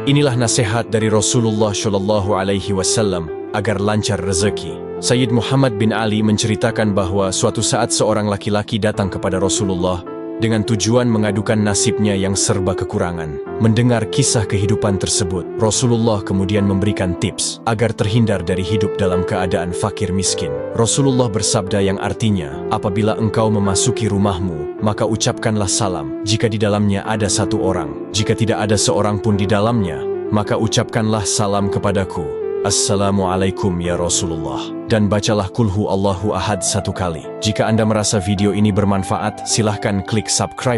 Inilah nasihat dari Rasulullah Shallallahu Alaihi Wasallam agar lancar rezeki. Sayyid Muhammad bin Ali menceritakan bahwa suatu saat seorang laki-laki datang kepada Rasulullah dengan tujuan mengadukan nasibnya yang serba kekurangan. Mendengar kisah kehidupan tersebut, Rasulullah kemudian memberikan tips agar terhindar dari hidup dalam keadaan fakir miskin. Rasulullah bersabda yang artinya, apabila engkau memasuki rumahmu, maka ucapkanlah salam jika di dalamnya ada satu orang. Jika tidak ada seorang pun di dalamnya, maka ucapkanlah salam kepadaku. Assalamualaikum ya Rasulullah. Dan bacalah Qul Huwallahu Ahad 1 kali. Jika Anda merasa video ini bermanfaat, silahkan klik subscribe